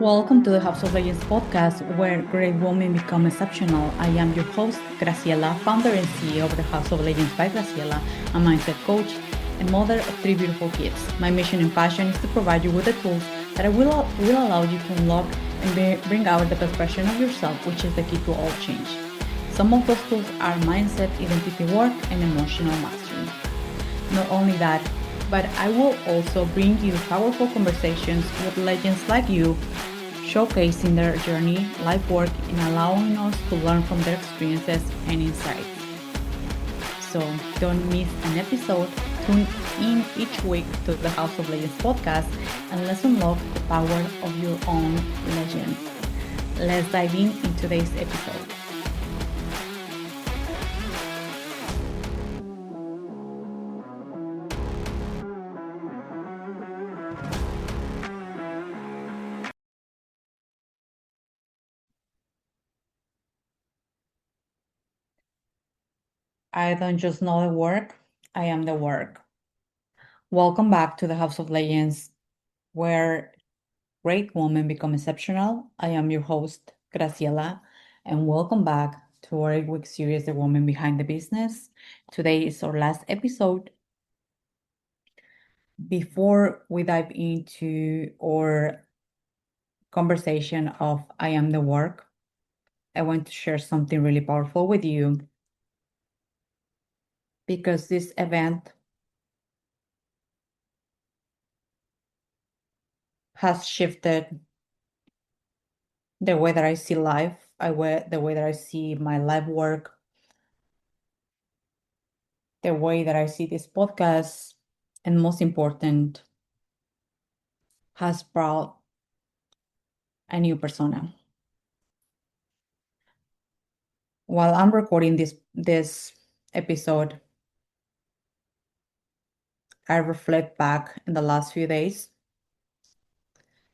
Welcome to the House of Legends podcast, where great women become exceptional. I am your host, Graciela, founder and CEO of the House of Legends by Graciela, a mindset coach and mother of three beautiful kids. My mission and passion is to provide you with the tools that will allow you to unlock and bring out the best version of yourself, which is the key to all change. Some of those tools are mindset, identity work, and emotional mastery. Not only that, but I will also bring you powerful conversations with legends like you, showcasing their journey, life work, and allowing us to learn from their experiences and insights. So don't miss an episode. Tune in each week to the House of Legends podcast and let's unlock the power of your own legend. Let's dive in today's episode. I don't just know the work, I am the work. Welcome back to the House of Legends, where great women become exceptional. I am your host, Graciela, and welcome back to our 8-week series, The Woman Behind the Business. Today is our last episode. Before we dive into our conversation of I am the work, I want to share something really powerful with you because this event has shifted the way that I see life, the way that I see my life work, the way that I see this podcast, and most important, has brought a new persona. While I'm recording this episode, I reflect back in the last few days,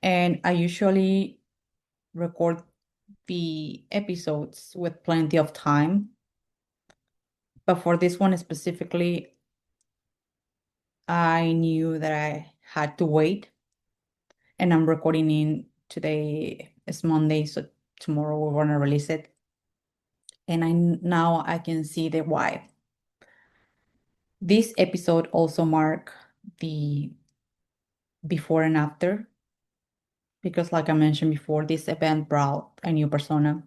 and I usually record the episodes with plenty of time. But for this one specifically, I knew that I had to wait, and I'm recording in today is Monday, so tomorrow we're gonna release it. And now I can see the why. This episode also mark the before and after because like I mentioned before, this event brought a new persona,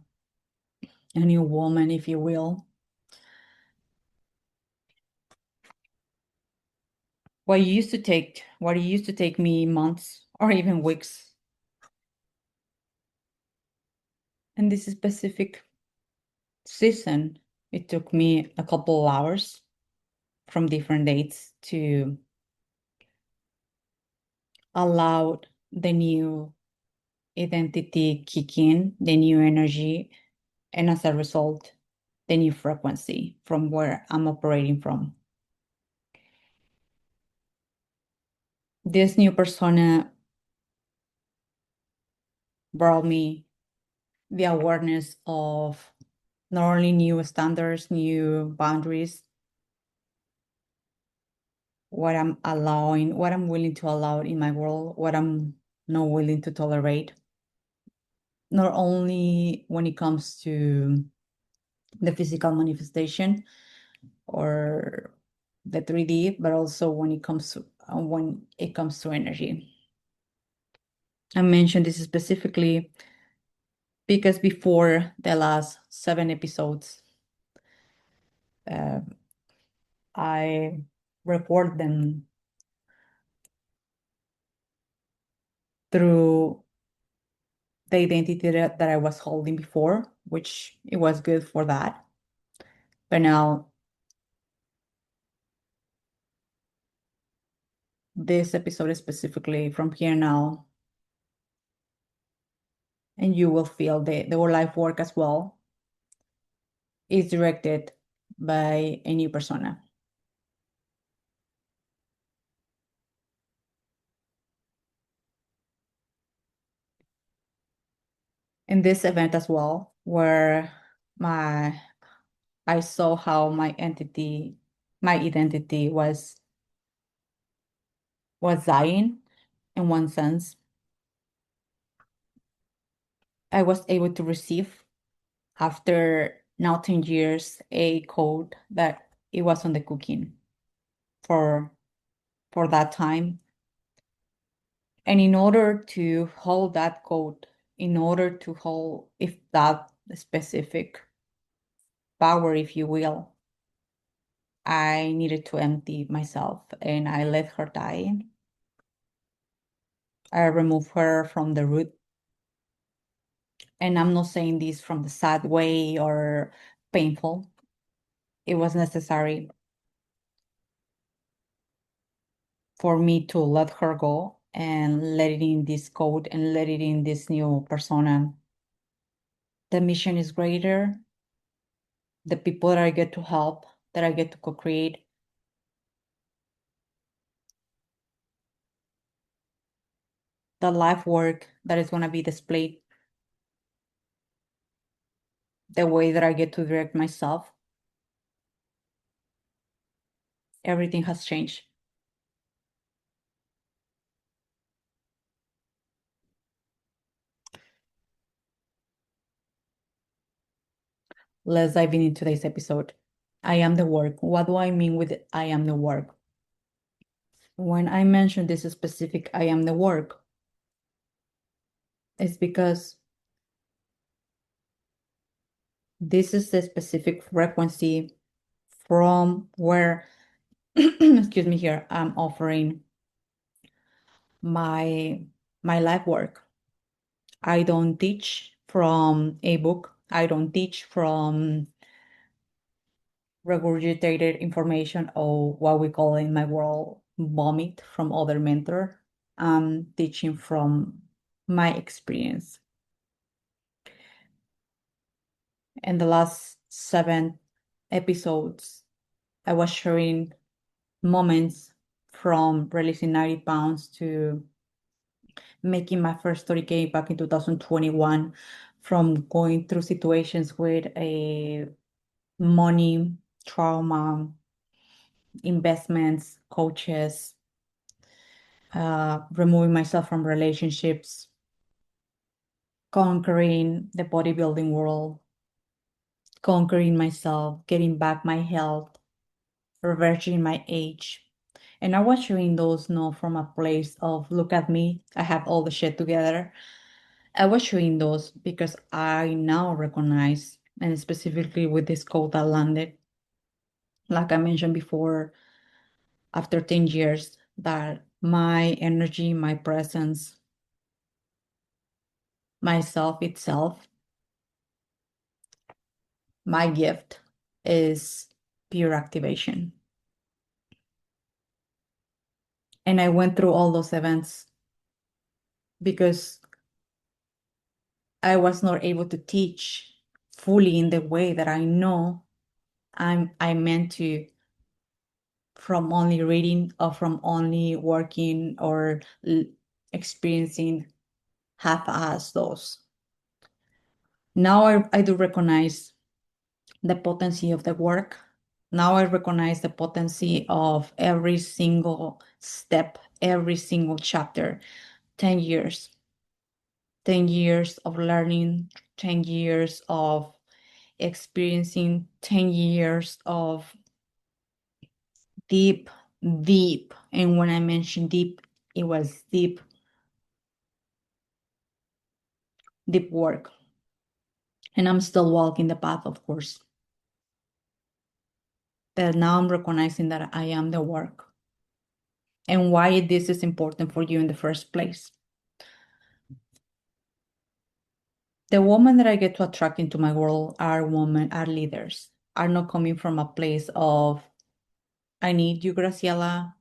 a new woman, if you will. What used to take me months or even weeks. And this specific season, it took me a couple of hours from different dates to allow the new identity kick in, the new energy, and as a result, the new frequency from where I'm operating from. This new persona brought me the awareness of not only new standards, new boundaries, what I'm allowing, what I'm willing to allow in my world, what I'm not willing to tolerate, not only when it comes to the physical manifestation or the 3D, but also when it comes to energy. I mentioned this specifically because before the last 7 episodes, uh, I record them through the identity that I was holding before, which it was good for that. But now this episode is specifically from here now, and you will feel the whole life work as well is directed by a new persona. In this event as well, where my I saw how my identity was dying in one sense. I was able to receive after now 10 years a code that it was on the cooking for that time. And in order to hold that code, in order to hold if that specific power, if you will, I needed to empty myself and I let her die. I removed her from the root. And I'm not saying this from the sad way or painful. It was necessary for me to let her go and let it in this code and let it in this new persona. The mission is greater. The people that I get to help, that I get to co-create, the life work that is going to be displayed, the way that I get to direct myself, everything has changed. Let's dive into today's episode. I am the work. What do I mean with I am the work? When I mention this specific I am the work, it's because this is the specific frequency from where, excuse me here, I'm offering my life work. I don't teach from a book. I don't teach from regurgitated information or what we call in my world vomit from other mentor. I'm teaching from my experience. In the last 7 episodes, I was sharing moments from releasing 90 pounds to making my first 30K back in 2021, from going through situations with a money, trauma, investments, coaches, removing myself from relationships, conquering the bodybuilding world, conquering myself, getting back my health, reversing my age. And I was sharing those not from a place of look at me, I have all the shit together. I was showing those because I now recognize, and specifically with this code that landed, like I mentioned before, after 10 years, that my energy, my presence, myself itself, my gift is pure activation. And I went through all those events because I was not able to teach fully in the way that I know I meant to, from only reading or from only working or experiencing half-ass those. Now I do recognize the potency of the work. Now I recognize the potency of every single step, every single chapter. 10 years, 10 years of learning, 10 years of experiencing, 10 years of deep, deep. And when I mention deep, it was deep, deep work. And I'm still walking the path, of course. But now I'm recognizing that I am the work and why this is important for you in the first place. The women that I get to attract into my world are women, are leaders, are not coming from a place of, I need you, Graciela.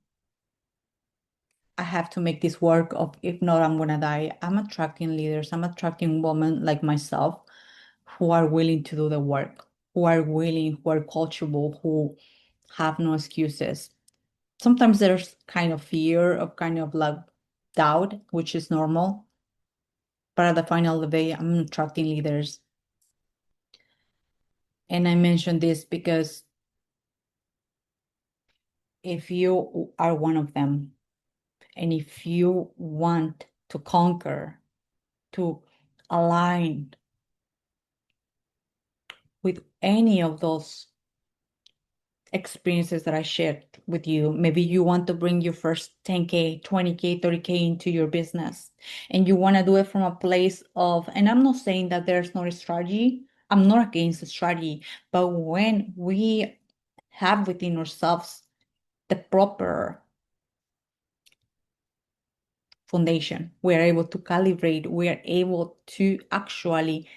I have to make this work of, if not, I'm gonna die. I'm attracting leaders. I'm attracting women like myself who are willing to do the work, who are willing, who are coachable, who have no excuses. Sometimes there's kind of fear of kind of like doubt, which is normal. But at the final of the day, I'm attracting leaders. And I mention this because if you are one of them, and if you want to conquer, to aligned with any of those experiences that I shared with you. Maybe you want to bring your first 10K, 20K, 30K into your business, and you want to do it from a place of, and I'm not saying that there's not a strategy. I'm not against the strategy, but when we have within ourselves the proper foundation, we are able to calibrate, we are able to actually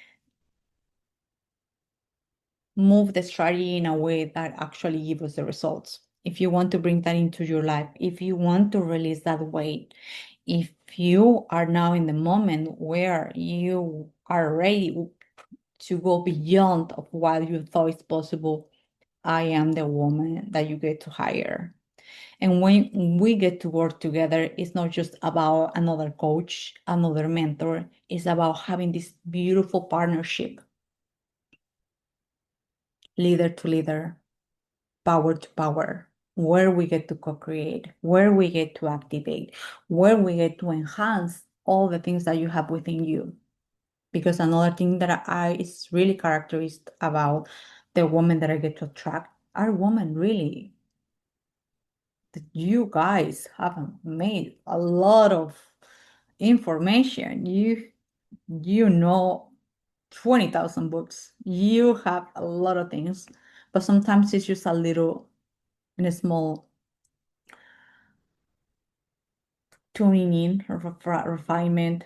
move the strategy in a way that actually gives us the results. If you want to bring that into your life, if you want to release that weight, if you are now in the moment where you are ready to go beyond of what you thought is possible, I am the woman that you get to hire. And when we get to work together, it's not just about another coach, another mentor. It's about having this beautiful partnership, leader to leader, power to power, where we get to co-create, where we get to activate, where we get to enhance all the things that you have within you. Because another thing that I is really characteristic about the women that I get to attract are women really that you guys have made a lot of information. You know 20,000 books. You have a lot of things, but sometimes it's just a little in a small tuning in, refinement,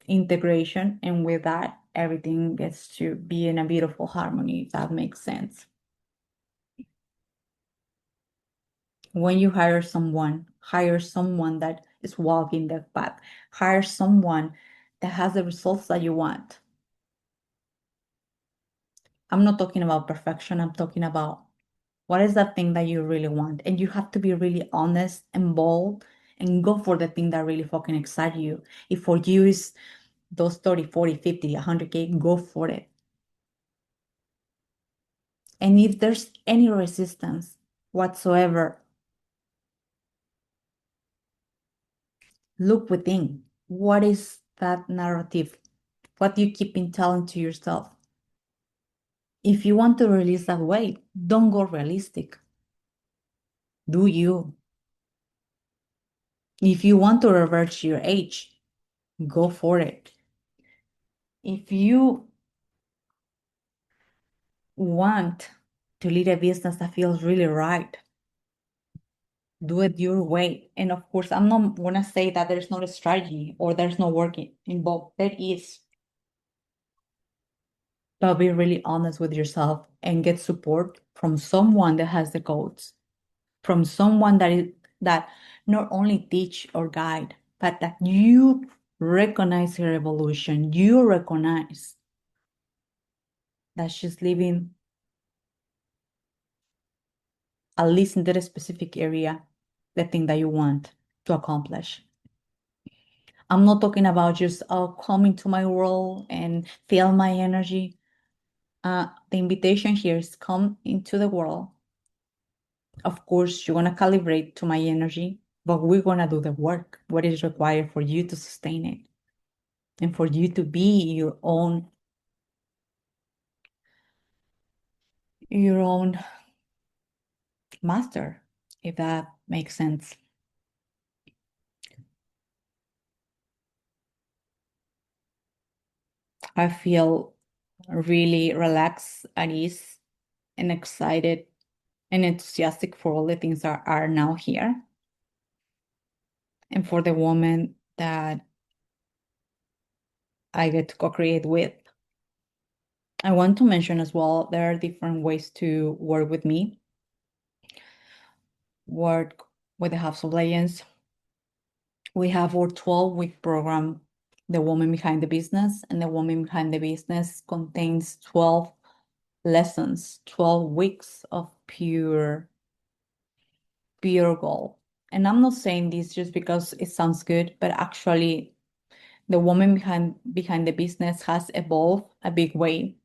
integration, and with that, everything gets to be in a beautiful harmony, if that makes sense. When you hire someone that is walking that path, hire someone that has the results that you want. I'm not talking about perfection, I'm talking about what is that thing that you really want? And you have to be really honest and bold and go for the thing that really fucking excites you. If for you is those 30, 40, 50, 100K, go for it. And if there's any resistance whatsoever, look within. What is that narrative? What do you keep in telling to yourself? If you want to release that weight, don't go realistic. Do you? If you want to reverse your age, go for it. If you want to lead a business that feels really right, do it your way. And of course, I'm not going to say that there's not a strategy or there's no work involved. There is. But be really honest with yourself and get support from someone that has the codes, from someone that not only teach or guide, but that you recognize her evolution. You recognize that she's living at least in that specific area, the thing that you want to accomplish. I'm not talking about just coming to my world and feel my energy. The invitation here is come into the world. Of course, you're gonna calibrate to my energy, but we're gonna do the work, what is required for you to sustain it and for you to be your own master, if that makes sense. I feel really relaxed, at ease, and excited and enthusiastic for all the things that are now here and for the woman that I get to co-create with. I want to mention as well, there are different ways to work with me, work with the House of Legends. We have our 12-week program, The Woman Behind the Business, and The Woman Behind the Business contains 12 lessons, 12 weeks of pure gold. And I'm not saying this just because it sounds good, but actually the woman behind the business has evolved a big way.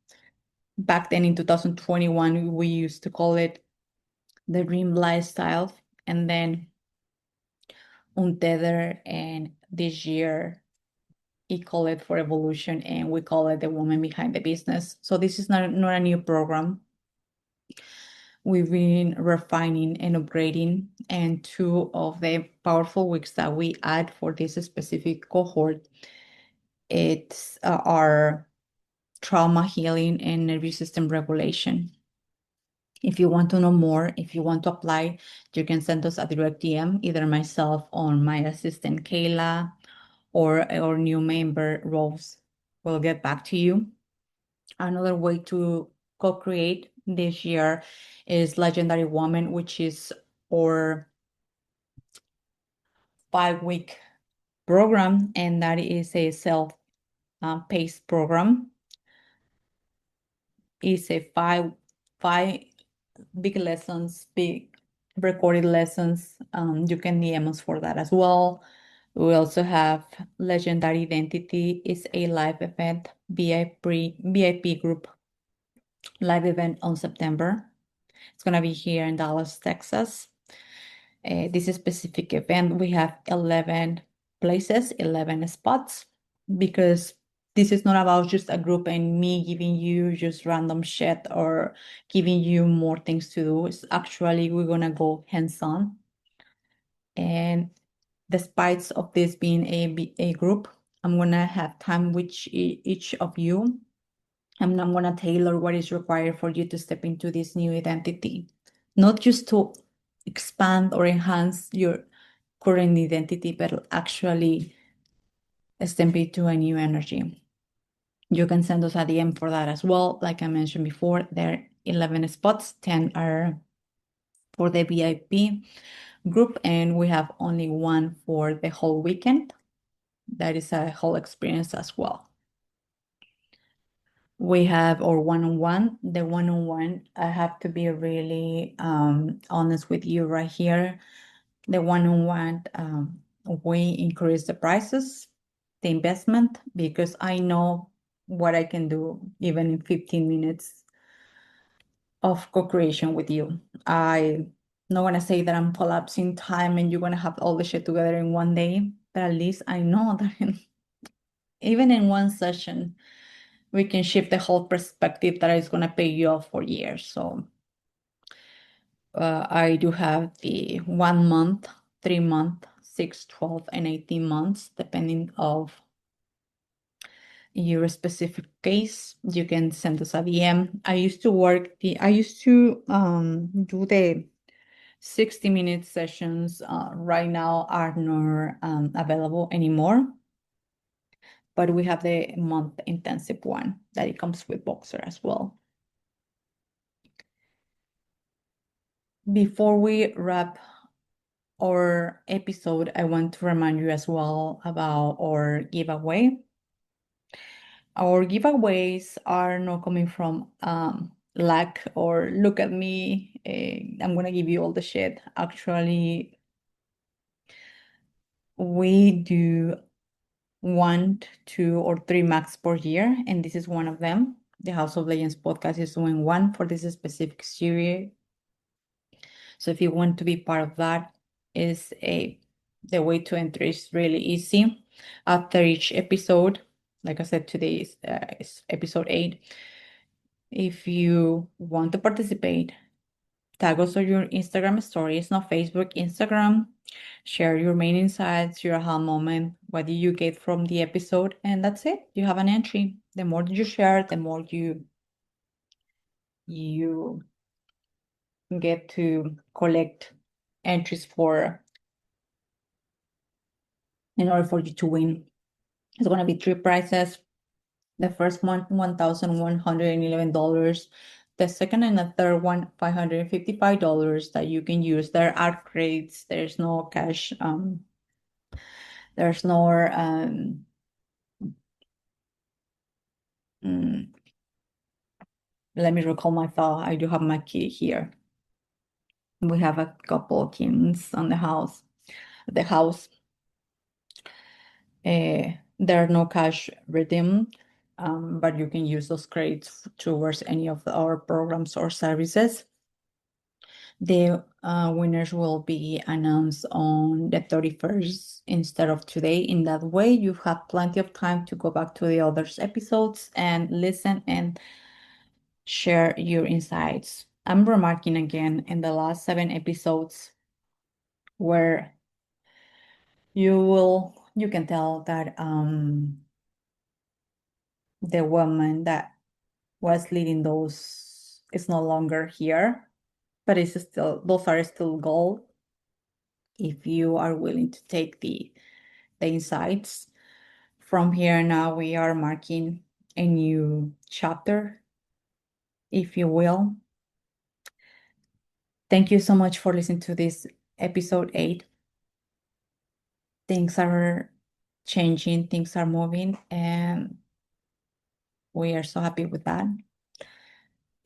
Back then in 2021, we used to call it the dream lifestyle. And then Untether, and this year he called it for evolution, and we call it the woman behind the business. So this is not a new program. We've been refining and upgrading, and two of the powerful weeks that we add for this specific cohort, it's our trauma healing and nervous system regulation. If you want to know more, if you want to apply, you can send us a direct DM, either myself or my assistant Kayla, or our new member Rose will get back to you. Another way to co-create this year is Legendary Woman, which is our 5-week program, and that is a self-paced program. It's a five big lessons, big recorded lessons. You can DM us for that as well. We also have Legendary Identity. It's a live event, VIP group live event on September. It's going to be here in Dallas, Texas. This specific event, we have 11 places, 11 spots, because this is not about just a group and me giving you just random shit or giving you more things to do. It's actually, we're going to go hands-on. And despite of this being a group, I'm going to have time with each of you. And I'm going to tailor what is required for you to step into this new identity, not just to expand or enhance your current identity, but actually step into a new energy. You can send us a DM for that as well. Like I mentioned before, there are 11 spots, 10 are for the VIP group, and we have only one for the whole weekend. That is a whole experience as well. We have our one-on-one. The one-on-one, I have to be really honest with you right here. The one-on-one, we increase the prices, the investment, because I know what I can do even in 15 minutes of co-creation with you. I not gonna say that I'm collapsing time and you're gonna have all the shit together in one day, but at least I know that even in one session, we can shift the whole perspective that is gonna pay you off for years. So I do have the 1 month, 3 month, 6, 12, and 18 months, depending of your specific case. You can send us a DM. I used to do the 60-minute sessions. Right now are not available anymore, but we have the month intensive one that it comes with Boxer as well. Before we wrap our episode, I want to remind you as well about our giveaway. Our giveaways are not coming from lack or look at me, I'm gonna give you all the shit. Actually, we do 1, 2, or 3 max per year, and this is one of them. The House of Legends podcast is doing one for this specific series. So if you want to be part of that, the way to enter is really easy. After each episode, like I said, today is episode 8. If you want to participate, tag us on your Instagram stories, not Facebook, Instagram. Share your main insights, your aha moment, what did you get from the episode, and that's it. You have an entry. The more you share, the more you get to collect entries for in order for you to win. It's going to be 3 prizes. The first one, $1,111. The second and the third one, $555 that you can use. There are credits. There's no cash. There's no mm, let me recall my thought. I do have my key here. We have a couple keys on the house. There are no cash redeemed, but you can use those credits towards any of our programs or services. The winners will be announced on the 31st instead of today. In that way, you have plenty of time to go back to the other episodes and listen and share your insights. I'm remarking again in the last 7 episodes where you can tell that the woman that was leading those is no longer here, but it's still those are still gold if you are willing to take the insights. From here now we are marking a new chapter, if you will. Thank you so much for listening to this episode 8. Things are changing, things are moving, and we are so happy with that.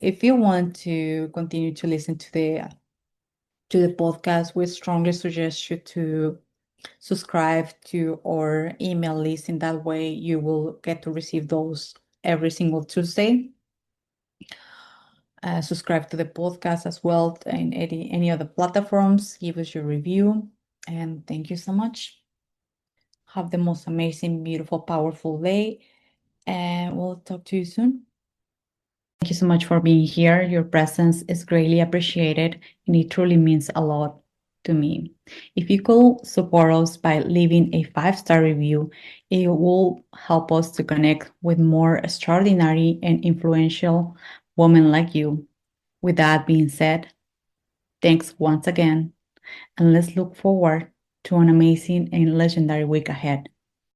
If you want to continue to listen to the podcast, we strongly suggest you to subscribe to our email list. In that way, you will get to receive those every single Tuesday. Subscribe to the podcast as well in any other platforms. Give us your review. And thank you so much. Have the most amazing, beautiful, powerful day. And we'll talk to you soon. Thank you so much for being here. Your presence is greatly appreciated, and it truly means a lot to me. If you could support us by leaving a 5-star review, it will help us to connect with more extraordinary and influential women like you. With that being said, thanks once again, and let's look forward to an amazing and legendary week ahead.